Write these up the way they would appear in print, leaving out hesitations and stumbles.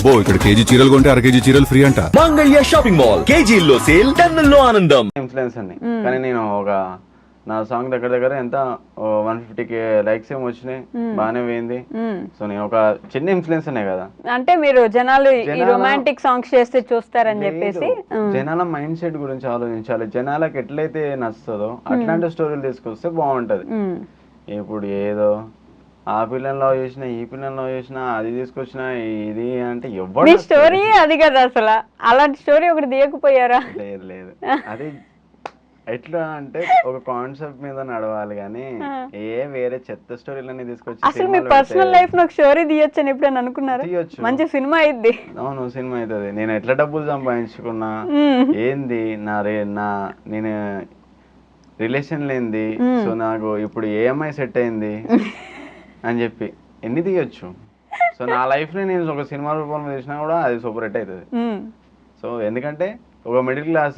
అబ్బో ఇక్కడ కేజీ చీరలు కొంటే అర కేజీ చీరలు ఫ్రీ అంట. మంగళ్య షాపింగ్ మాల్, కేజీల్లో సేల్, టన్నుల్లో ఆనందం. ఇన్ఫ్లుయెన్స్ అండి. కానీ నేను నా సాంగ్ దగ్గర ఎంత 150K లైక్స్ ఏమో వచ్చినాయి, బాగానే పోయింది. సో నేను ఒక చిన్న ఇన్ఫ్లుయెన్స్ అనే కదా. అంటే మీరు జనాలు ఈ రొమాంటిక్ సాంగ్స్ చేస్తే చూస్తారని చెప్పేసి జనాల మైండ్ సెట్ గురించి ఆలోచించాలి. జనాలకు ఎట్లయితే నచ్చుతుందో అట్లాంటి స్టోరీలు తీసుకొస్తే బాగుంటది. ఇప్పుడు ఏదో ఆ పిల్లని లవ్ చేసినా, ఈ పిల్లని లవ్ చేసినా, అది తీసుకొచ్చినా, ఇది అంటే ఎవరు స్టోరీ అది కదా. అసలు అలాంటి స్టోరీ ఒకటి తీయకపోయారా? లేదు అది ఎట్లా అంటే ఒక కాన్సెప్ట్ మీద నడవాలి కానీ వేరే చెత్త స్టోరీలన్నీ తీసుకొచ్చి అసలు మీ పర్సనల్ లైఫ్ నాకు స్టోరీ తీయొచ్చు అని ఎప్పుడైనా అనుకున్నారా? తీయొచ్చు, మంచి సినిమా అయింది. అవును, సినిమా అవుతుంది. నేను ఎట్లా డబ్బులు సంపాదించుకున్నా, ఏంది నేను రిలేషన్ లేనిది, సో నాకు ఇప్పుడు ఏఎంఐ సెట్ అయింది అని చెప్పి ఎన్ని తీయొచ్చు. సో నా లైఫ్ ని నేను ఒక సినిమా రూపంలో తీసినా కూడా అది సూపర్ హిట్ అవుతుంది. సో ఎందుకంటే ఒక మిడిల్ క్లాస్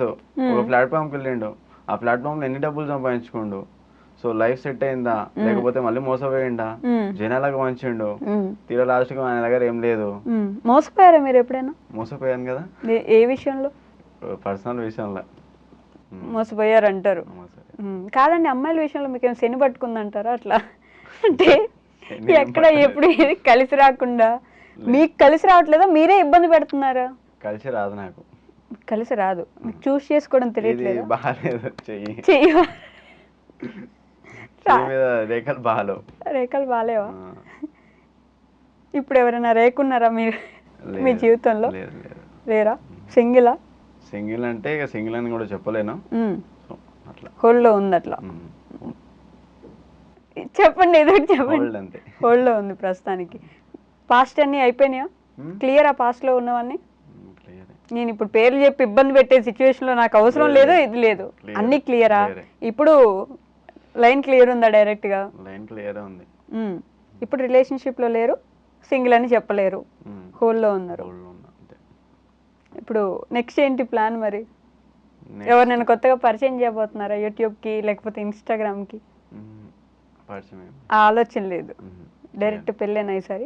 ఒక ప్లాట్ఫామ్కి వెళ్ళిండు, ఆ ప్లాట్ఫామ్ లో ఎన్ని డబ్బులు సంపాదించుకోండు. సో లైఫ్ సెట్ అయిందా, లేకపోతే మళ్ళీ మోసపోయిండా, జనాలకు మంచిండు, తీరా లాస్ట్ కు ఆయన దగ్గర ఏం లేదు. మోసపోయారా మీరు ఎప్పుడైనా? మోసపోయాను కదా. ఏ విషయంలో? పర్సనల్ విషయంలో మోసపోయారు అంటారు. కాదండి, అమ్మాయిల విషయంలో మీకు ఏం శని పట్టుకుందంటారా అట్లా? అంటే ఎక్కడ ఎప్పుడు కలిసి రాకుండా మీకు కలిసి రావట్లేదా, మీరే ఇబ్బంది పెడుతున్నారా? కలిసి రాదు, నాకు కలిసి రాదు, మీకు చూస్ చేసుకోవడం తెలియట్లేదు. బాగాలేదు, రేఖలు బాగాలేవు. రేఖలు బాగాలేవా? ఇప్పుడు ఎవరైనా రేకున్నారా మీరు మీ జీవితంలో? లేరా? సింగిలా? సింగిల్ అంటే ఇక సింగిల్ అని కూడా చెప్పలేను. హోల్డ్లో ఉంది అట్లా. చెప్పండి, ఏదో చెప్పండి. హోల్డ్లో ఉంది ప్రస్తుతానికి. పాస్ట్ అన్ని అయిపోయినాయా? క్లియర్ ఆ పాస్ట్ లో ఉన్నవన్నీ? నేను ఇప్పుడు పేర్లు చెప్పి ఇబ్బంది పెట్టే సిచ్యువేషన్ లో నాకు అవసరం లేదు, ఇది లేదు, అన్ని క్లియరా? ఇప్పుడు లైన్ క్లియర్ ఉందా? డైరెక్ట్ గా లైన్ క్లియర్ ఉంది. ఇప్పుడు రిలేషన్షిప్ లో లేరు, సింగిల్ అని చెప్పలేరు, హోల్డ్లో ఉన్నారు. ఇప్పుడు నెక్స్ట్ ఏంటి ప్లాన్ మరి? ఎవరినైనా కొత్తగా పరిచయం చేయబోతున్నారా యూట్యూబ్ కి లేకపోతే ఇన్స్టాగ్రామ్ కి? ఆలోచన లేదు, డైరెక్ట్ పెళ్ళేనా ఈసారి?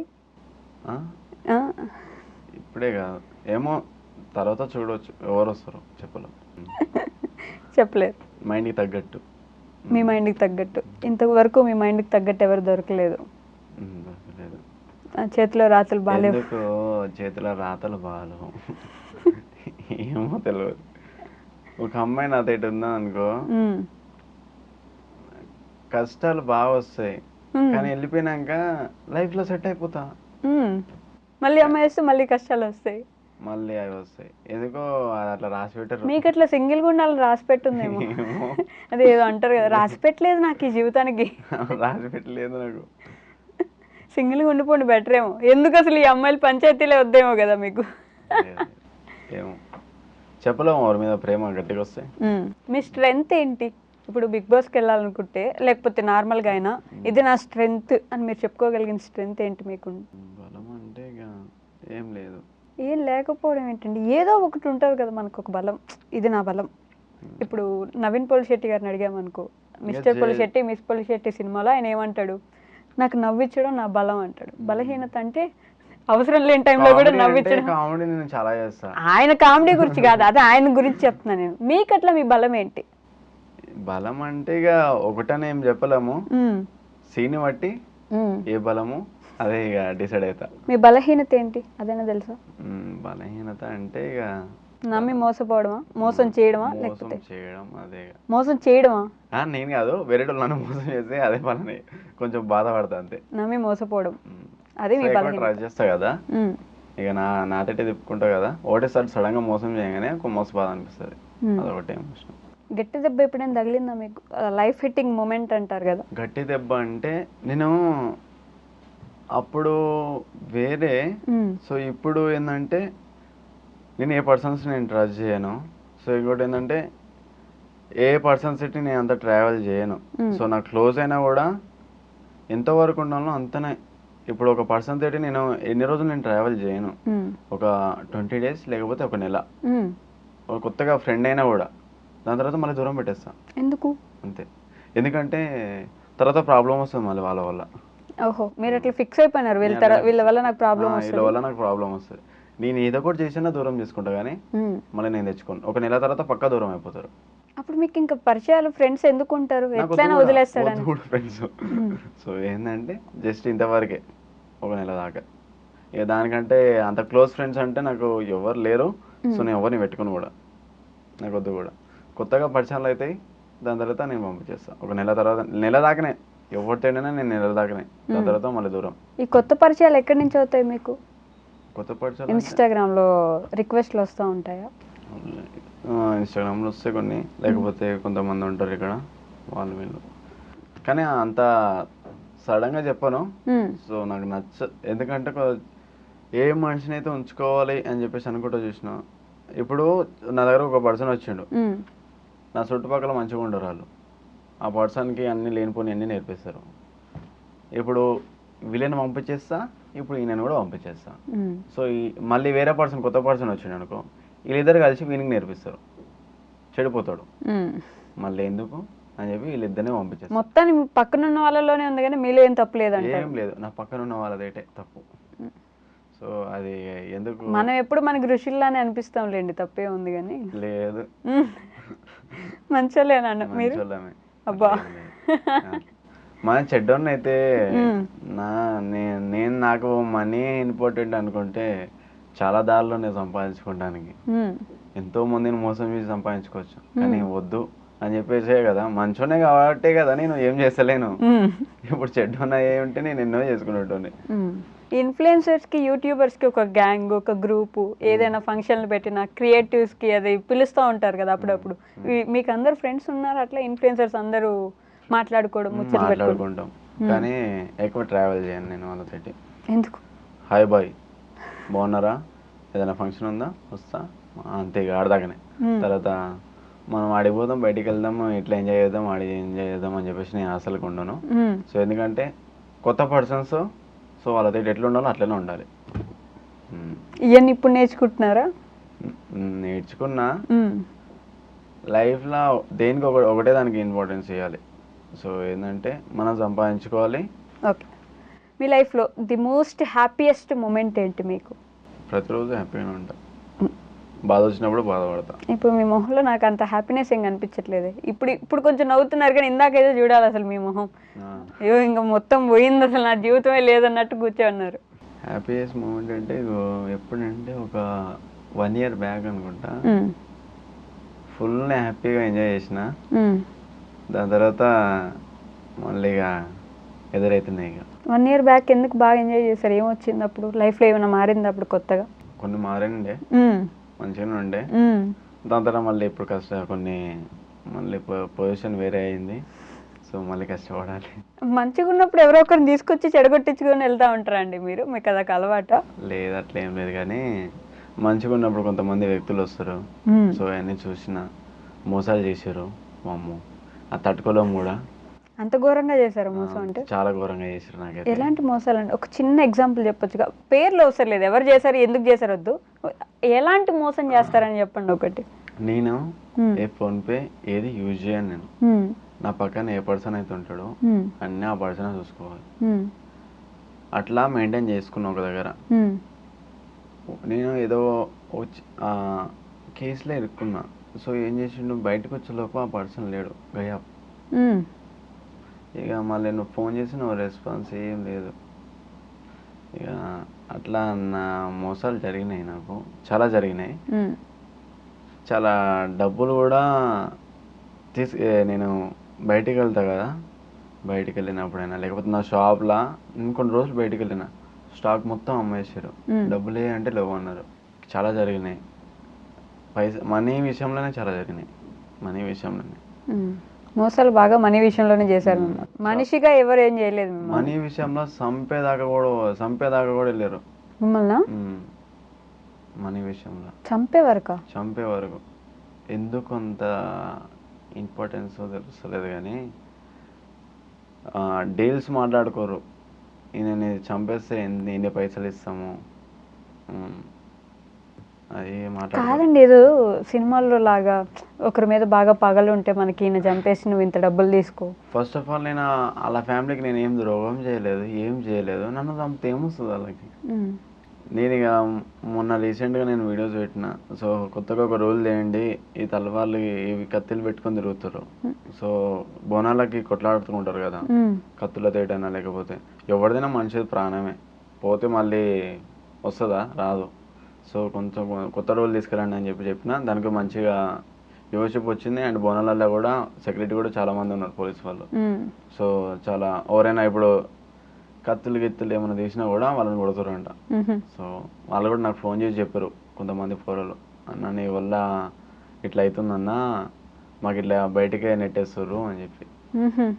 ఇప్పుడే కాదు, ఏమో తర్వాత చూడవచ్చు, ఎవరు వస్తారో చెప్పలేరు. మైండ్కి తగ్గట్టు. మీ మైండ్కి తగ్గట్టు. ఇంతవరకు మీ మైండ్కి తగ్గట్టు ఎవరు దొరకలేదు? చేతిలో రాతలు బాగాలేవు. చేతిలో రాతలు బాగాలేవు, ఏమో తెలియదు. ఒక అమ్మాయి నాతో ఇటు ఉందా అనుకో, కష్టాలు బాగా వస్తాయి కానీ వెళ్ళిపోయినాక లైఫ్ లో సెట్ అయిపోతా. మళ్ళీ అమ్మాయి వస్తే మళ్ళీ కష్టాలు వస్తాయి, మళ్ళీ అవి వస్తాయి. ఎందుకో అట్లా రాసి పెట్టారు. మీకు అట్లా సింగిల్ గా ఉండాలని రాసి పెట్టుందేమో. అదే ఏదో అంటారు కదా, రాసి పెట్టలేదు నాకు ఈ జీవితానికి. రాసి పెట్టలేదు నాకు. సింగిల్ గా ఉండిపోండి బెటర్ ఏమో. ఎందుకు అసలు ఈ అమ్మాయిలు పంచాయతీలే వద్దేమో కదా మీకు. ఏమో చెప్పలేము, వారి మీద ప్రేమ గట్టిగా వస్తాయి. మీ స్ట్రెంగ్త్ ఏంటి? ఇప్పుడు బిగ్ బాస్కి వెళ్ళాలనుకుంటే లేకపోతే నార్మల్గా అయినా ఇది నా స్ట్రెంగ్త్ అని మీరు చెప్పుకోగలిగిన స్ట్రెంగ్త్ ఏంటి మీకు? బలం అంటే ఏం లేదు. ఏం లేకపోవడం ఏంటండి, ఏదో ఒకటి ఉంటుంది కదా మనకు ఒక బలం, ఇది నా బలం. ఇప్పుడు నవీన్ పోలిశెట్టి గారిని అడిగామనుకో, మిస్టర్ పోలిశెట్టి మిస్ పోలిశెట్టి సినిమాలో ఆయన ఏమంటాడు, నాకు నవ్వించడం నా బలం అంటాడు. బలహీనత అంటే అవసరం లేని టైంలో కూడా నవ్వించడం. ఆయన కామెడీ గురించి కాదు, అదే ఆయన గురించి చెప్తున్నా నేను. మీకు అట్లా మీ బలం ఏంటి? బలం అంటే ఇక ఒకటని ఏం చెప్పలేము, సీని బట్టి ఏ బలము అదే ఇక డిసైడ్ అవుతా. మీ బలహీనత ఏంటి అదేనా తెలుసా? బలహీనత అంటే ఇక నమ్మి మోసపోవడమా, మోసం చేయడమా, లేకపోతే చేయడం? అదే మోసం చేయడమా? నేను కాదు, వేరే వాళ్ళు నన్ను మోసం చేస్తే అదే బలనే, కొంచెం బాధపడతా అంతే. నమ్మి మోసపోవడం అదే మీ బలహీనత. ట్రై చేస్తా కదా, ఇక నాతోటి తిప్పుకుంటా కదా, ఒకటేసారి సడన్ గా మోసం చేయగానే ఒక మోసబాధ అనిపిస్తుంది, అదొకటే ఇష్టం. గట్టి దెబ్బ ఎప్పుడైనా తగిలిందా మీకు? లైఫ్ హిట్టింగ్ మూమెంట్ అంటారు కదా. గట్టి దెబ్బ అంటే నేను అప్పుడు వేరే, సో ఇప్పుడు ఏంటంటే నేను ఏ పర్సన్స్ నేను ట్రస్ట్ చేయను. సో ఇంకోటి ఏంటంటే ఏ పర్సన్స్ నేను అంత ట్రావెల్ చేయను. సో నాకు క్లోజ్ అయినా కూడా ఎంతవరకు ఉండాలో అంతనే. ఇప్పుడు ఒక పర్సన్ తోటి నేను ఎన్ని రోజులు నేను ట్రావెల్ చేయను, ఒక 20 days లేకపోతే ఒక నెల. కొత్తగా ఫ్రెండ్ అయినా కూడా దాని తర్వాత మళ్ళీ దూరం పెట్టేస్తా. ఎందుకు? అంతే. ఎందుకంటే తర్వాత ప్రాబ్లం వస్తుంది మళ్ళీ వాళ్ళ వల్ల. ఓహో, మీరు అట్లా ఫిక్స్ అయిపోయినారు, వీళ్ళ వల్ల నాకు ప్రాబ్లం వస్తుంది. వీళ్ళ వల్ల నాకు ప్రాబ్లం వస్తుంది. నేను ఏదో ఒకటి చేసినా దూరం చేసుకుంటా కానీ మళ్ళీ నేను తెచ్చుకోను. ఒక నెల తర్వాత పక్కా దూరం అయిపోతారు. అప్పుడు మీకు ఇంకా పరిచయాలు ఫ్రెండ్స్ ఎందుకు ఉంటారు? ఎట్లయినా వదిలేస్తాడని ఫ్రెండ్స్. సో ఏంటంటే జస్ట్ ఇంతవరకే, ఒక నెల దాకా. ఇక దానికంటే అంత క్లోజ్ ఫ్రెండ్స్ అంటే నాకు ఎవరు లేరు. సో నేను ఎవరిని పెట్టుకుని కూడా నాకు వద్దు కూడా. కొత్తగా పరిచయాలు అవుతాయి, దాని తర్వాత నేను పంపించేస్తాను. ఒక నెల తర్వాత, నెల దాకానే ఎవరితోనైనా నేను నెల దాకానే, దాని తర్వాత మళ్ళీ దూరం. ఈ కొత్త పరిచయాలు ఎక్కడి నుంచి అవుతాయి మీకు? కొత్త పరిచయాలు ఇన్స్టాగ్రామ్లో రిక్వెస్ట్లు వస్తూ ఉంటాయా? ఇన్స్టాగ్రామ్లో వస్తే కొన్ని, లేకపోతే కొంతమంది ఉంటారు ఇక్కడ వాళ్ళు వీళ్ళు. కానీ అంత సడన్గా చెప్పను. సో నాకు ఎందుకంటే ఏ మనిషిని అయితే ఉంచుకోవాలి అని చెప్పేసి అనుకుంటూ చూసిన. ఇప్పుడు నా దగ్గర ఒక పర్సన్ వచ్చిండు, నా చుట్టుపక్కల మంచిగా ఉండరు వాళ్ళు. ఆ పర్సన్కి అన్ని లేనిపోని అన్నీ నేర్పిస్తారు. ఇప్పుడు వీళ్ళని పంపించేస్తా, ఇప్పుడు ఈయనను కూడా పంపించేస్తా. సో మళ్ళీ వేరే పర్సన్, కొత్త పర్సన్ వచ్చిండు అనుకో, వీళ్ళిద్దరు కలిసి వీనికి నేర్పిస్తారు, చెడిపోతాడు. మళ్ళీ ఎందుకు అని చెప్పి వీళ్ళిద్దరినే పంపించేస్తారు. మొత్తాన్ని పక్కన ఉన్న వాళ్ళలోనే ఉంది కానీ మీలో ఏం తప్పు లేదంటే? ఏం లేదు, నా పక్కన ఉన్న వాళ్ళదైతే తప్పు. సో అది ఎందుకు, మనం ఎప్పుడు మనకి ఋషుల్లానే అనిపిస్తాంలేండి, తప్పే ఉంది కానీ. లేదు, మంచోళ్ళేనా మీరు? అబ్బా, మన చెడ్డోన్ని అయితే నేను నాకు మనీ ఇంపార్టెంట్ అనుకుంటే చాలా దారిలో నేను సంపాదించుకోవడానికి ఎంతో మందిని మోసం చేసి సంపాదించుకోవచ్చు. కానీ వద్దు అని చెప్పేసే కదా, మంచోనే కాబట్టే కదా నేను ఏం చేస్తలేను. ఇప్పుడు చెడ్డోన్న ఉంటే నేను ఎన్నో చేసుకునేటోని. ఇన్ఫ్లుయెన్సర్స్కి, యూట్యూబర్స్కి ఒక గ్యాంగ్, ఒక గ్రూపు, ఏదైనా ఫంక్షన్లు పెట్టినా క్రియేటివ్స్కి అది పిలుస్తూ ఉంటారు కదా అప్పుడప్పుడు. మీకు అందరు ఫ్రెండ్స్ ఉన్నారు అట్లా? ఇన్ఫ్లుయెన్సర్స్ అందరూ మాట్లాడుకోవడం, మాట్లాడుకుంటాం, కానీ ఎక్కువ ట్రావెల్ చేయను నేను వాళ్ళతోటి. ఎందుకు? హాయ్ బాయ్, బాగున్నారా, ఏదైనా ఫంక్షన్ ఉందా, వస్తా, అంతే ఆడదాకానే. తర్వాత మనం ఆడిపోదాం, బయటికి వెళ్దాం, ఇట్లా ఎంజాయ్ చేద్దాం, ఆడి ఎంజాయ్ చేద్దాం అని చెప్పేసి నేను అసలు ఉండను. సో ఎందుకంటే కొత్త పర్సన్స్, సో వాళ్ళతో ఎట్లా ఉండాలో అట్లనే ఉండాలి. ఇవన్నీ ఇప్పుడు నేర్చుకుంటున్నారా? నేర్చుకున్నా. లైఫ్లో దేనికి ఒకటే దానికి ఇంపార్టెన్స్ ఇవ్వాలి. సో ఏంటంటే మనం సంపాదించుకోవాలి. ఓకే, మీ లైఫ్లో ది మోస్ట్ హ్యాపీయెస్ట్ మూమెంట్ ఏంటి మీకు? ప్రతిరోజు హ్యాపీగానే ఉంటా, బాధ వచ్చినప్పుడు బాధపడతా. ఇప్పుడు మీ మొహంలో నాకు అంత హ్యాపీనెస్ ఏం కనిపించట్లేదు. ఇప్పుడు కొంచెం నవ్వుతున్నారు కానీ ఇందాకైతే చూడాలి అసలు మీ మొహం. అయ్యో ఇంకా మొత్తం పోయింది, అసలు నా జీవితమే లేదన్నట్టు కూర్చోన్నారు. హ్యాపీయెస్ట్ మూమెంట్ అంటే ఎప్పుడంటే ఒక 1 year బ్యాక్ అనుకుంటా, ఫుల్ హ్యాపీగా ఎంజాయ్ చేసిన. దాని తర్వాత మళ్ళీ ఇక ఎదురైతున్నాయి. ఇక 1 year బ్యాక్ ఎందుకు బాగా ఎంజాయ్ చేశారు? ఏమొచ్చింది అప్పుడు? లైఫ్లో ఏమైనా మారింది అప్పుడు కొత్తగా? కొన్ని మారిండే, మంచిగానే ఉండే. దాని తర్వాత మళ్ళీ ఇప్పుడు కొన్ని మళ్ళీ పొజిషన్ వేరే అయింది. సో మళ్ళీ కష్టపడాలి. మంచిగా ఉన్నప్పుడు ఎవరో ఒకరిని తీసుకొచ్చి చెడగొట్టించుకొని వెళ్తా ఉంటారండి మీరు? మీకు అదొక అలవాట? లేదు, అట్లా ఏం లేదు. కానీ మంచిగా ఉన్నప్పుడు కొంతమంది వ్యక్తులు వస్తారు. సో అవన్నీ చూసిన మోసాలు చేశారు. అమ్మో, ఆ తట్టుకోలేం కూడా. అంత ఘోరంగా చేశారు మోసం? అంటే చాలా ఘోరంగా చేశారు. నాకు ఎలాంటి మోసాలు అండి? ఒక చిన్న ఎగ్జాంపుల్ చెప్పొచ్చుగా? పేర్లు అవసరం లేదు, ఎవరు చేశారు, ఎందుకు చేశారు వద్దు. ఎలాంటి మోసం చేస్తారని చెప్పండి ఒకటి. నేను ఏ ఫోన్పే ఏది యూజ్ చేయను. నేను నా పక్కన ఏ పర్సన్ అయితే ఉంటాడో అన్నీ ఆ పర్సన్ చూసుకోవాలి. అట్లా మెయింటైన్ చేసుకున్నా ఒక దగ్గర. నేను ఏదో కేసులో ఇరుక్కున్నా. సో ఏం చేసిండు, బయటకు వచ్చేలోపు ఆ పర్సన్ లేడు, గయా. ఇక మళ్ళీ నువ్వు ఫోన్ చేసి నువ్వు రెస్పాన్స్ ఏం లేదు. ఇక అట్లా నా మోసాలు జరిగినాయి, నాకు చాలా జరిగినాయి. చాలా డబ్బులు కూడా నేను బయటికి వెళ్తా కదా, బయటికి వెళ్ళినప్పుడైనా లేకపోతే నా షాప్లో నేను కొన్ని రోజులు బయటికి వెళ్ళిన, స్టాక్ మొత్తం అమ్మేసారు. డబ్బులే అంటే లేవు అన్నారు. చాలా జరిగినాయి. మనీ విషయంలోనే చాలా జరిగినాయి, మనీ విషయంలోనే. మోసాలు బాగా మనీ విషయంలోనే చేశారు. మనిషిగా ఎవరు ఏం చేయలేదు. మనీ విషయంలో చంపేదాకా కూడా వెళ్ళారు మిమ్మల్ని. మనీ విషయంలో చంపే వరకు. ఎందుకు అంత ఇంపార్టెన్స్ తెలుస్తలేదు కానీ డీల్స్ మాట్లాడుకోరు. ఈయనని చంపేస్తే ఇన్ని పైసలు ఇస్తాము అది కాదండి. ఏదో సినిమాల్లో లాగా ఒకరి మీద బాగా పగలు ఉంటే మనకి ఈయన చంపేసి నువ్వు ఇంత డబ్బులు తీసుకో. ఫస్ట్ ఆఫ్ ఆల్ నేను వాళ్ళ ఫ్యామిలీకి నేను ఏం ద్రోహం చేయలేదు, ఏం చేయలేదు. నన్ను చంపితే ఏమొస్తుంది వాళ్ళకి? నేను ఇక మొన్న రీసెంట్గా నేను వీడియోస్ పెట్టిన. సో కొత్తగా ఒక రూల్ చేయండి, ఈ తలవాళ్ళు ఇవి కత్తిలు పెట్టుకొని తిరుగుతారు. సో బోనాలకి కొట్లాడుతుంటారు కదా, కత్తుల తేటైనా లేకపోతే ఎవరిదైనా మనిషి ప్రాణమే, పోతే మళ్ళీ వస్తుందా, రాదు. సో కొంచెం కొత్త రూల్ తీసుకురండి అని చెప్పిన. దానికి మంచిగా వ్యూవర్షిప్ వచ్చింది. అండ్ బోనాలలో కూడా సెక్యూరిటీ కూడా చాలా మంది ఉన్నారు, పోలీస్ వాళ్ళు. సో చాలా ఎవరైనా ఇప్పుడు కత్తులు గిత్తులు ఏమైనా తీసినా కూడా వాళ్ళని కొడుతారంట. సో వాళ్ళు కూడా నాకు ఫోన్ చేసి చెప్పారు కొంతమంది పోరలు, అన్న నీ వల్ల ఇట్లా అవుతుందన్నా, మాకు ఇట్లా బయటకే నెట్టేస్తారు అని చెప్పి.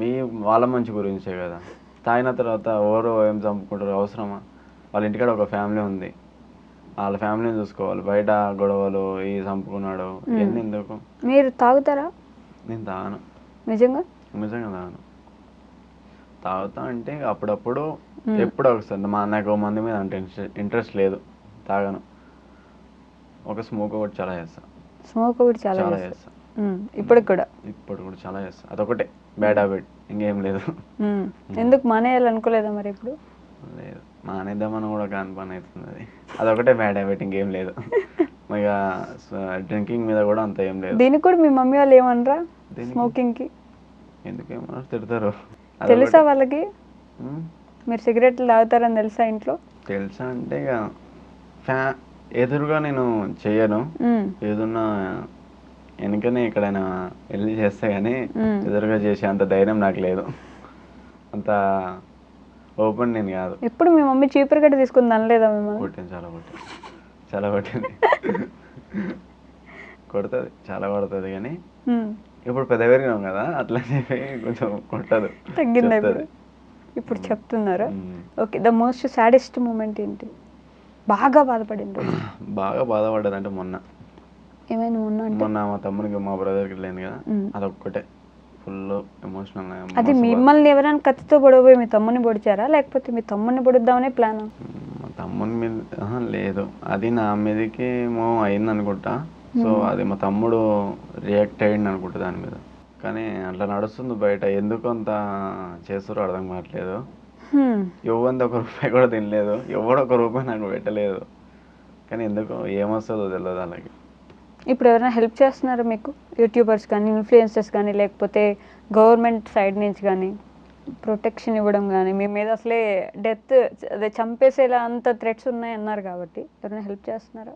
మీ వాళ్ళ మంచి గురించే కదా, తాగిన తర్వాత ఎవరో ఏం చంపుకుంటారు అవసరమా? వాళ్ళ ఇంటికాడ ఒక ఫ్యామిలీ ఉంది, వాళ్ళ ఫ్యామిలీని చూసుకోవాలి. బయట గొడవలు, ఈ చంపుకున్నాడు, ఇవన్నీ ఎందుకు? మీరు తాగుతారా? నేను తాగను. నిజంగా నిజంగా తాగను. తాగుతా అంటే అప్పుడప్పుడు ఎప్పుడు ఒకసారి. నాకు మంది మీద అంటే ఇంట్రెస్ట్ లేదు, తాగను. ఒక స్మోక్ ఒకటి చాలా చేస్తా. స్మోక్ ఒకటి చాలా చేస్తా ఇప్పుడు కూడా చాలా చేస్తా. అదొకటే బ్యాడ్ హ్యాబిట్, ఇంకేం లేదు. ఎందుకు మానేయాలనుకోలేదా మరి ఇప్పుడు? లేదు, మానేద్దామని కూడా కాని పని అవుతుంది అది. అదొకటే బ్యాడ్ హ్యాబిట్, ఇంకేం లేదు. ఇక డ్రింకింగ్ మీద కూడా అంత ఏం లేదు. దీనికి కూడా మీ మమ్మీ వాళ్ళు ఏమనరా? స్మోకింగ్ కి ఎందుకేమన్నారు, తిడతారు. తెలుసా వాళ్ళకి మీరు సిగరెట్లు తాగుతారని తెలుసా ఇంట్లో? తెలుసా అంటే ఇక ఎదురుగా నేను చెయ్యను, ఏదన్నా వెనుకనే ఎక్కడైనా వెళ్ళి చేస్తే కానీ ఎదురుగా చేసే అంత ధైర్యం నాకు లేదు, అంత ఓపెన్ నేను కాదు. ఇప్పుడు మీ మమ్మీ చీపురు గడ్డ తీసుకుంది అనలేదా మిమ్మల్ని? కొట్టింది, చాలా కొట్టింది కొడుతుంది, చాలా కొడుతుంది. కానీ ఇప్పుడు పెద్ద పెరిగినాం కదా, అట్లా చెప్పి కొంచెం కొట్టదు, తగ్గింది. ఇప్పుడు చెప్తున్నారా? Okay, the most saddest moment ఏంటి? బాగా బాధపడింది. బాగా బాధపడ్డది అంటే ఏమైనా మొన్న మా తమ్మునికి, మా బ్రదర్కి లేని కదా, అదొక్కటే ఫుల్ ఎమోషనల్. అది మిమ్మల్ని ఎవరైనా కత్తితో పొడవబోయి మీ తమ్ముని పొడిచారా, లేకపోతే మీ తమ్ముని పొడుద్దామనే ప్లాన్? మా తమ్ముని మీద లేదు, అది నా మీదకి ఏమో అయింది అనుకుంటా. సో అది మా తమ్ముడు రియాక్ట్ అయ్యింది అనుకుంటా దాని మీద. కానీ అట్లా నడుస్తుంది బయట, ఎందుకు అంత చేస్తారో అర్థం కావట్లేదు. ఎవరిది ఒక రూపాయి కూడా తినలేదు, ఎవడో ఒక రూపాయి నాకు పెట్టలేదు. కానీ ఎందుకు ఏమొస్తుందో తెలియదు అలాగే. ఇప్పుడు ఎవరైనా హెల్ప్ చేస్తున్నారా మీకు? యూట్యూబర్స్ కానీ, ఇన్ఫ్లుయెన్సర్స్ కానీ, లేకపోతే గవర్నమెంట్ సైడ్ నుంచి కానీ ప్రొటెక్షన్ ఇవ్వడం కానీ, మీ మీద అసలే డెత్ అదే చంపేసేలా అంత థ్రెట్స్ ఉన్నాయి అన్నారు కాబట్టి ఎవరైనా హెల్ప్ చేస్తున్నారా?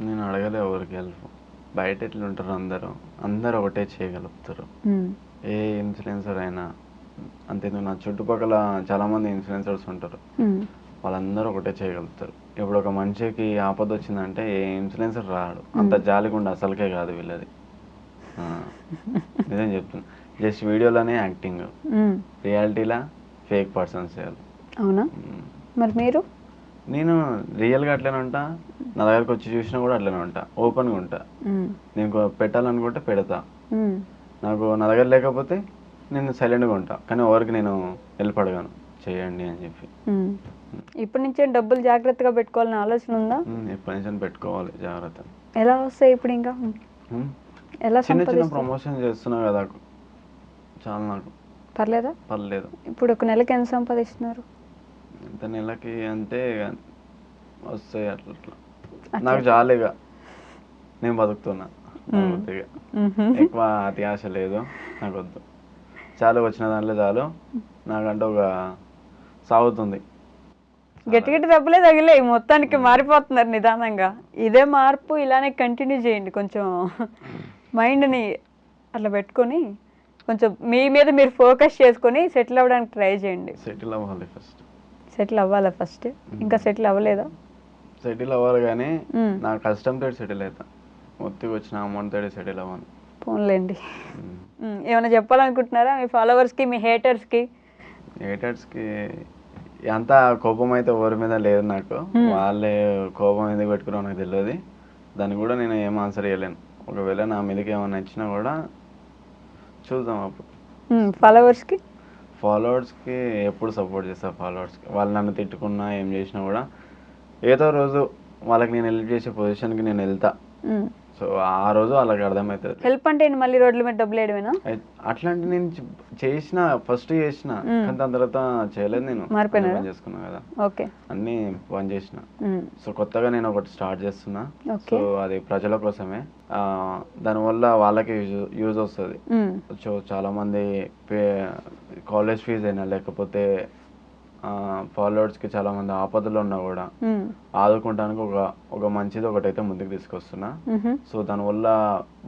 నేను అడగలే ఎవరికి హెల్ప్. బయట ఎట్లా ఉంటారు, అందరూ ఒకటే చేయగలుగుతారు. ఏ ఇన్ఫ్లుయెన్సర్ అయినా అంతేందుకు, నా చుట్టుపక్కల చాలామంది ఇన్ఫ్లుయెన్సర్స్ ఉంటారు, వాళ్ళందరూ ఒకటే చేయగలుగుతారు. ఇప్పుడు ఒక మనిషికి ఆపద వచ్చిందంటే ఏ ఇన్ఫ్లుయెన్సర్ రాడు, అంత జాలిగుండా అసలుకే కాదు వీళ్ళది. నిజం చెప్తున్నా, జస్ట్ వీడియోలోనే యాక్టింగ్, రియాలిటీలా ఫేక్ పర్సన్స్ చేయాలి. అవునా? మరి మీరు? నేను రియల్గా అట్లనే ఉంటా, నా దగ్గరకు వచ్చి చూసినా కూడా అట్లనే ఉంటా, ఓపెన్గా ఉంటా. నేను పెట్టాలనుకుంటే పెడతా, నాకు నా దగ్గర లేకపోతే నేను సైలెంట్గా ఉంటా. కానీ ఎవరికి నేను హెల్ప్ అడగాను, చేయండి అని చెప్పి. ఇప్పటి నుంచే డబ్బులు జాగ్రత్తగా పెట్టుకోవాలని ఆలోచన ఉందా? ఇప్పటి నుంచి పెట్టుకోవాలి జాగ్రత్త. ఎలా వస్తాయి ఇప్పుడు? ఇంకా ఎలా? చిన్న చిన్న ప్రమోషన్ చేస్తున్నా కదా, చాలా నాకు పర్లేదు. ఇప్పుడు ఒక నెలకి ఎంత సంపాదిస్తున్నారు? ఎంత నెలకి అంటే వస్తాయి అట్లా నాకు జాలీగా నేను బతుకుతున్నా. ఎక్కువ అతి ఆశ లేదు నాకు, వద్దు, చాలు, వచ్చిన దాంట్లో చాలు. నాకంటే ఒక సాగుతుంది. గట్టి డబ్బులే తగిలే, మొత్తానికి మారిపోతున్నారు నిదానంగా. ఇదే మార్పు ఇలానే కంటిన్యూ చేయండి. కొంచెం మైండ్ని అట్లా పెట్టుకొని కొంచెం మీ మీద మీరు ఫోకస్ చేసుకొని సెటిల్ అవ్వడానికి ట్రై చేయండి. సెటిల్ అవ్వాలి ఫస్ట్. సెటిల్ అవ్వాలా ఫస్ట్? ఇంకా సెటిల్ అవ్వలేదా? సెటిల్ అవ్వాలి కానీ నా కష్టంతో సెటిల్ అవుతా, మొత్తికి వచ్చిన అమౌంట్ తోటి సెటిల్ అవ్వను. పోన్లేండి. ఏమైనా చెప్పాలనుకుంటున్నారా మీ ఫాలోవర్స్కి, మీ హేటర్స్కి? అంత కోపం అయితే ఎవరి మీద లేదు నాకు, వాళ్ళే కోపం ఎందుకు పెట్టుకున్నావు నాకు తెలియదు. దాన్ని కూడా నేను ఏం ఆన్సర్ చేయలేను. ఒకవేళ నా మీదకి ఏమైనా ఇచ్చినా కూడా చూద్దాం అప్పుడు. ఫాలోవర్స్కి ఎప్పుడు సపోర్ట్ చేస్తా. ఫాలోవర్స్కి వాళ్ళు నన్ను తిట్టుకున్నా ఏం చేసినా కూడా ఏదో రోజు వాళ్ళకి నేను హెల్ప్ చేసే పొజిషన్కి నేను వెళ్తా. సో ఆ రోజు వాళ్ళకి అర్థమవుతుంది. హెల్ప్ అంటే ఏంటి? మళ్ళీ రోడ్ల మీద డబ్బులు వేయడమేనా? అట్లాంటి నేను ఫస్ట్ చేసిన, కానీ దాని తర్వాత చేయలేదు. నేను పని చేసుకున్నా కదా, ఓకే, అన్ని పని చేసిన. సో కొత్తగా నేను ఒకటి స్టార్ట్ చేస్తున్నా. సో అది ప్రజల కోసమే, దానివల్ల వాళ్ళకి యూజ్ వస్తుంది. సో చాలా మంది కాలేజ్ ఫీజు అయినా లేకపోతే ఫాలోవర్స్ కి చాలా మంది ఆపదలు ఉన్నా కూడా ఆదుకుంటానికి ఒక మంచిది ఒకటైతే ముందుకు తీసుకొస్తున్నా. సో దానివల్ల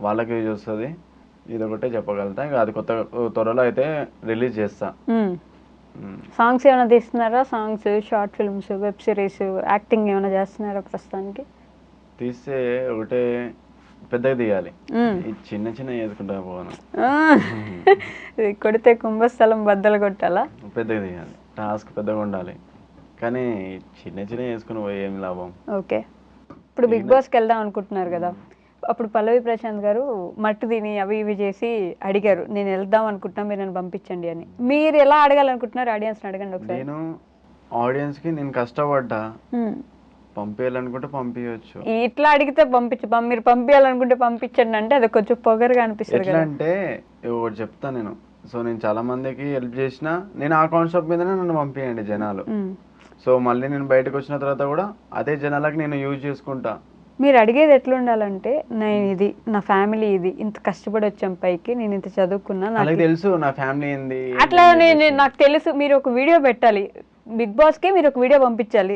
వాళ్ళకి యూజ్ వస్తుంది. ఇది ఒకటే చెప్పగలుగుతా. ఇంకా అది త్వరలో అయితే రిలీజ్ చేస్తా. సాంగ్స్ ఏమైనా తీస్తున్నారా? Songs, short films, web series, acting ఏమైనా చేస్తున్నారా ప్రస్తుతానికి? తీస్తే ఒకటే పెద్దగా తీయాలి, చిన్న చిన్న చేసుకుంటా పోను. కొడితే కుంభస్థలం బద్దలు కొట్టాలా? పెద్దగా తీయాలి, టాస్క్ పెద్దగా ఉండాలి, కానీ చిన్న చిన్న చేసుకుని పోయి ఏం లాభం. ఓకే, ఇప్పుడు బిగ్ బాస్కి వెళ్దాం అనుకుంటున్నారు కదా, అప్పుడు పల్లవి ప్రశాంత్ గారు మట్టు తిని అవి ఇవి చేసి అడిగారు, నేను వెళ్దాం అనుకుంటున్నా, మీరు నన్ను పంపించండి అని. మీరు ఎలా అడగాలనుకుంటున్నారు? ఆడియన్స్ అడగండి ఒకసారి. నేను ఆడియన్స్కి నేను కష్టపడ్డా, పంపించాలనుకుంటే పంపించవచ్చు. ఇట్లా అడిగితే మీరు పంపించాలనుకుంటే పంపించండి అంటే అది కొంచెం పొగరుగా అనిపిస్తుంది. ఎట్లా అంటే ఒకటి చెప్తా నేను. సో నేను చాలా మందికి హెల్ప్ చేసిన, నేను ఆ కాన్సెప్ట్ మీదనే నన్ను పంపించండి జనాలు. సో మళ్ళీ నేను బయటకు వచ్చిన తర్వాత కూడా అదే జనాలకు నేను యూజ్ చేసుకుంటా. మీరు అడిగేది ఎట్లా ఉండాలంటే, నేను ఇది, నా ఫ్యామిలీ ఇది, ఇంత కష్టపడి వచ్చాం పైకి, నేను ఇంత చదువుకున్నా, నాకు తెలుసు నా ఫ్యామిలీ ఏంది, అట్లా నాకు తెలుసు. మీరు ఒక వీడియో పెట్టాలి బిగ్ బాస్ కి, మీరు ఒక వీడియో పంపించాలి,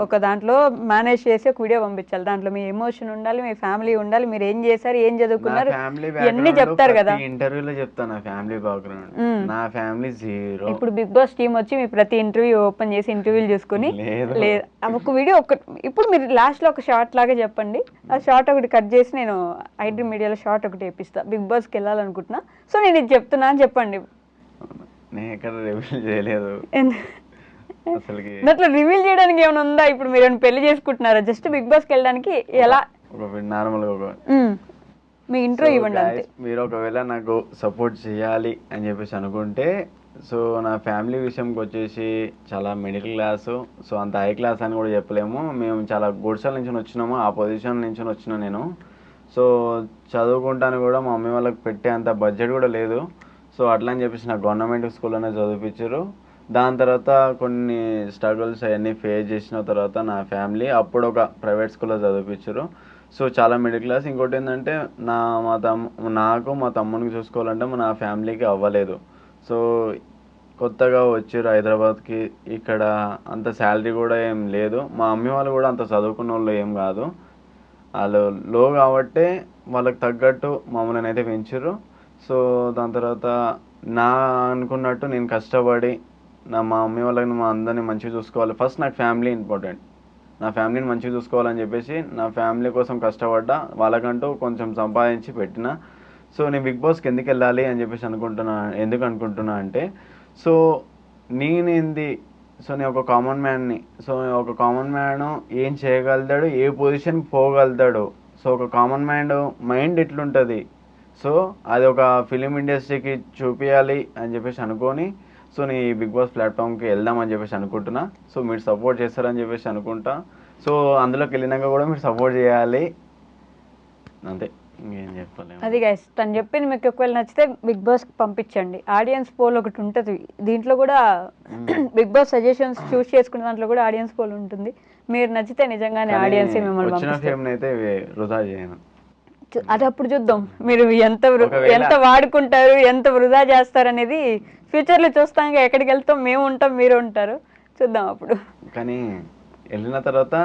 ఒక దాంట్లో మేనేజ్ చేసి ఒక వీడియో పంపించాలి. దాంట్లో మీ ఎమోషన్ ఉండాలి, మీ ఫ్యామిలీ ఉండాలి, మీరు ఏం చేశారు, ఏం చదువుకున్నారు, ఇవన్నీ చెప్తారు కదా. ఇంటర్వ్యూలో చెప్తా నా ఫ్యామిలీ బ్యాక్గ్రౌండ్. నా ఫ్యామిలీ జీరో. ఇప్పుడు బిగ్ బాస్ టీమ్ వచ్చి మీ ప్రతి ఇంటర్వ్యూ ఓపెన్ చేసి ఇంటర్వ్యూలు చూసుకుని లేదు ఒక వీడియో ఇప్పుడు మీరు లాస్ట్ లో ఒక షార్ట్ లాగా చెప్పండి, ఆ షార్ట్ ఒకటి కట్ చేసి నేను ఐడ్రీ మీడియాలో షార్ట్ ఒకటి వేపిస్తా, బిగ్ బాస్ కి వెళ్ళాలనుకుంటున్నా, సో నేను ఇది చెప్తున్నా అని చెప్పండి. నేను ఎక్కడ రివీల్ చేయలేదు అసలుకి. అట్లా రివీల్ చేయడానికి ఏమైనా ఉందా? ఇప్పుడు మీరు పెళ్లి చేసుకుంటున్నారా? జస్ట్ బిగ్ బాస్ కి వెళ్ళడానికి ఎలా నార్మల్ గా మీ ఇంట్రో ఇవ్వండి అంతే. మీరు ఒకవేళ నాకు సపోర్ట్ చేయాలి అని చెప్పేసి అనుకుంటే, సో నా ఫ్యామిలీ విషయంకి వచ్చేసి చాలా మిడిల్ క్లాసు, సో అంత హై క్లాస్ అని కూడా చెప్పలేము. మేము చాలా గుడిసెల నుంచి వచ్చినాము, ఆ పొజిషన్ నుంచి వచ్చినా నేను. సో చదువుకుంటాను కూడా మా మమ్మీ వాళ్ళకి పెట్టే అంత బడ్జెట్ కూడా లేదు. సో అట్లా అని చెప్పేసి నాకు గవర్నమెంట్ స్కూల్లోనే చదివించారు. దాని తర్వాత కొన్ని స్ట్రగుల్స్ అవన్నీ ఫేస్ చేసిన తర్వాత నా ఫ్యామిలీ అప్పుడు ఒక ప్రైవేట్ స్కూల్లో చదివించారు. సో చాలా మిడిల్ క్లాస్. ఇంకోటి ఏంటంటే నాకు మా తమ్మునికి చూసుకోవాలంటే నా ఫ్యామిలీకి అవ్వలేదు. సో కొత్తగా వచ్చారు హైదరాబాద్కి, ఇక్కడ అంత శాలరీ కూడా ఏం లేదు. మా మమ్మీ వాళ్ళు కూడా అంత చదువుకున్న వాళ్ళు ఏం కాదు, వాళ్ళు లో కాబట్టి వాళ్ళకి తగ్గట్టు మమ్మల్ని అయితే పెంచారు. సో దాని తర్వాత నా అనుకున్నట్టు నేను కష్టపడి మా మమ్మీ వాళ్ళని మా అందరినీ మంచిగా చూసుకోవాలి. ఫస్ట్ నాకు ఫ్యామిలీ ఇంపార్టెంట్, నా ఫ్యామిలీని మంచిగా చూసుకోవాలని చెప్పేసి నా ఫ్యామిలీ కోసం కష్టపడ్డా, వాళ్ళకంటూ కొంచెం సంపాదించి పెట్టిన. సో నేను బిగ్ బాస్కి ఎందుకు వెళ్ళాలి అని చెప్పేసి ఎందుకు అనుకుంటున్నా అంటే, సో నేనేంది, సో నేను ఒక కామన్ మ్యాన్ని. సో ఒక కామన్ మ్యాన్ ఏం చేయగలుగుతాడు, ఏ పొజిషన్కి పోగలుగుతాడు, సో ఒక కామన్ మ్యాన్ మైండ్ ఎట్లుంటుంది, సో అది ఒక ఫిలిం ఇండస్ట్రీకి చూపించాలి అని చెప్పేసి అనుకొని, సో నేను ఈ బిగ్ బాస్ ప్లాట్ఫామ్కి వెళ్దామని చెప్పేసి అనుకుంటున్నా. సో మీరు సపోర్ట్ చేస్తారని చెప్పేసి అనుకుంటా. సో అందులోకి వెళ్ళినాక కూడా మీరు సపోర్ట్ చేయాలి, అంతే, ఇంకేం చెప్పాలి. అది గైస్ తను చెప్పింది మీకు ఒకవేళ నచ్చితే బిగ్ బాస్కి పంపించండి. ఆడియన్స్ పోల్ ఒకటి ఉంటుంది, దీంట్లో కూడా బిగ్ బాస్ సజెషన్స్ చూస్ చేసుకునే దాంట్లో కూడా ఆడియన్స్ పోల్ ఉంటుంది. మీరు నచ్చితే నిజంగానే ఆడియన్స్ మిమ్మల్ని వృధా చేయను. అది అప్పుడు చూద్దాం, మీరు ఎంత వాడుకుంటారు, ఎంత వృధా చేస్తారు అనేది ఫ్యూచర్లో చూస్తాం. ఎక్కడికి వెళ్తాం, మేము ఉంటాం, మీరు ఉంటారు, చూద్దాం అప్పుడు. కానీ వెళ్ళిన తర్వాత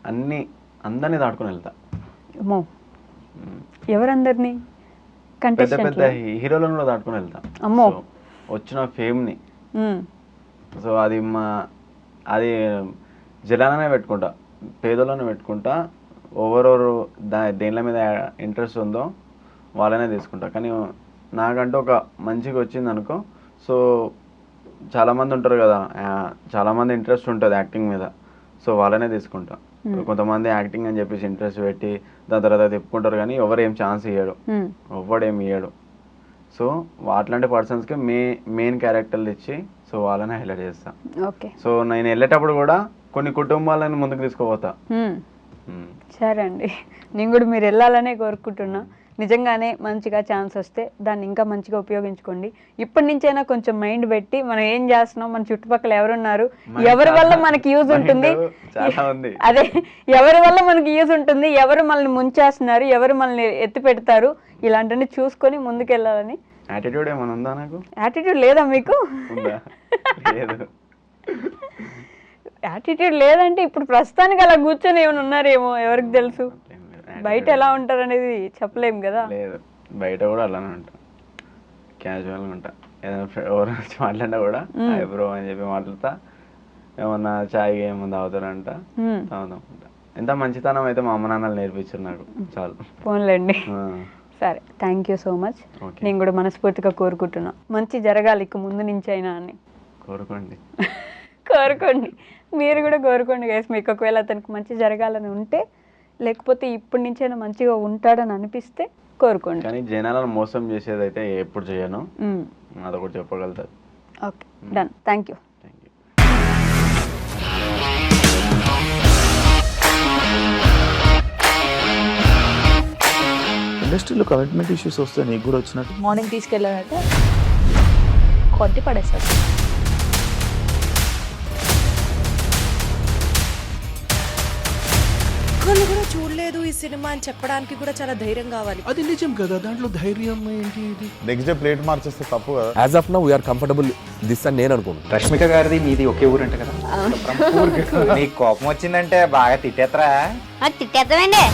అందరినీ దాటుకుని వెళ్తా. అమ్మో, ఎవరందరినీ? పెద్ద పెద్ద హీరోలను కూడా దాటుకుని వెళ్తా. అమ్మో, వచ్చిన ఫేమ్ని. సో అది జనాలనే పెట్టుకుంటా, పేదలోనే పెట్టుకుంటా. ఓవరోరు దేనిల మీద ఇంట్రెస్ట్ ఉందో వాళ్ళనే తీసుకుంటా. కానీ నాకంటూ ఒక మంచిగా వచ్చింది అనుకో, సో చాలామంది ఉంటారు కదా, చాలామంది ఇంట్రెస్ట్ ఉంటుంది యాక్టింగ్ మీద, సో వాళ్ళనే తీసుకుంటా. కొంతమంది యాక్టింగ్ అని చెప్పేసి ఇంట్రెస్ట్ పెట్టి దాని తర్వాత తిప్పుకుంటారు, కానీ ఎవరు ఏం ఛాన్స్ ఇవ్వడు, ఎవ్వడేమి ఇవ్వడు. సో అట్లాంటి పర్సన్స్కి మెయిన్ క్యారెక్టర్లు ఇచ్చి సో వాళ్ళనే హైలైట్ చేస్తా. ఓకే. సో నేను వెళ్ళేటప్పుడు కూడా కొన్ని కుటుంబాలను ముందుకు తీసుకుపోతా. సరే అండి, నేను కూడా మీరు వెళ్ళాలనే కోరుకుంటున్నా. నిజంగానే మంచిగా ఛాన్స్ వస్తే దాన్ని ఇంకా మంచిగా ఉపయోగించుకోండి. ఇప్పటి నుంచైనా కొంచెం మైండ్ పెట్టి మనం ఏం చేస్తున్నాం, మన చుట్టుపక్కల ఎవరున్నారు, ఎవరి వల్ల మనకి యూజ్ ఉంటుంది, అదే ఎవరి వల్ల మనకి యూజ్ ఉంటుంది, ఎవరు మనల్ని ముంచేస్తున్నారు, ఎవరు మనల్ని ఎత్తి పెడతారు, ఇలాంటివన్నీ చూసుకొని ముందుకెళ్ళాలని. యాటిట్యూడ్ ఏమైనా ఉందా నాకు? యాటిట్యూడ్ లేదా మీకు? లేదు. యాటిట్యూడ్ లేదంటే ఇప్పుడు ప్రస్తుతానికి అలా కూర్చొని ఏమైనా ఉన్నారేమో, ఎవరికి తెలుసు. బయట ఎలా ఉంటారు అనేది చెప్పలేము కదా. లేదు, బయట కూడా అలానే ఉంటా, క్యాజువల్గా ఉంటా. ఏదైనా ఎవరు వచ్చి మాట్లాడినా కూడా బ్రో అని చెప్పి మాట్లాడతా. ఏమన్నా చాయ్ ఏమన్నా తాగుతారంట, తాగుతాం. ఎంత మంచితనం అయితే మా అమ్మ నాన్నలు నేర్పించారు నాకు, చాలు. ఫోన్లేండి. సరే, థ్యాంక్ యూ సో మచ్. నేను కూడా మనస్ఫూర్తిగా కోరుకుంటున్నా మంచి జరగాలి ఇక ముందు నుంచి అయినా అని. కోరుకోండి. కోరుకోండి, మీరు కూడా కోరుకోండి గైస్. మీకు ఒకవేళ అతనికి మంచి జరగాలని ఉంటే, లేకపోతే ఇప్పటి నుంచైనా మంచిగా ఉంటాడని అనిపిస్తే కోరుకోండి. కానీ జనాలను మోసం చేసేది అయితే ఎప్పుడు చేయను, అదొకటి చెప్పగలుగుతారు. Okay, done. Thank you. ఇండస్ట్రీలో కమిట్మెంట్ ఇష్యూస్ వస్తే నీకు కూడా వచ్చినట్టు? మార్నింగ్ తీసుకెళ్ళాడంటే కొట్టి పడేస్తాడు. ఒక్కళ్ళు కూడా చూడలేదు ఈ సినిమా అని చెప్పడానికి కూడా చాలా ధైర్యం కావాలి. అది నిజం కదా, దాంట్లో ధైర్యం ఏంటి? ఇది నెక్స్ట్ డే ప్లేట్ మార్చేస్తే తప్పు కదా. As of now we are comfortable this అని నేను అనుకుంటున్నాను. రష్మిక గారిది మీది ఒకే ఊరంట కదా? నీకు కోపం వచ్చిందంటే బాగా తిట్టేత్తరా? తిట్టేద్దామండి.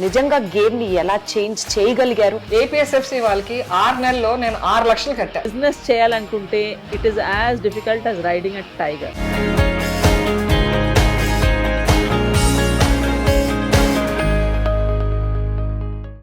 నిజంగా గేమ్ ని ఎలా చేంజ్ చేయగలిగారు? ఏపీఎస్ఎఫ్సి వాళ్ళకి 6 నెలల్లో నేను 6 లక్షలు కట్టా. బిజినెస్ చేయాలనుకుంటే it is as difficult as riding a tiger.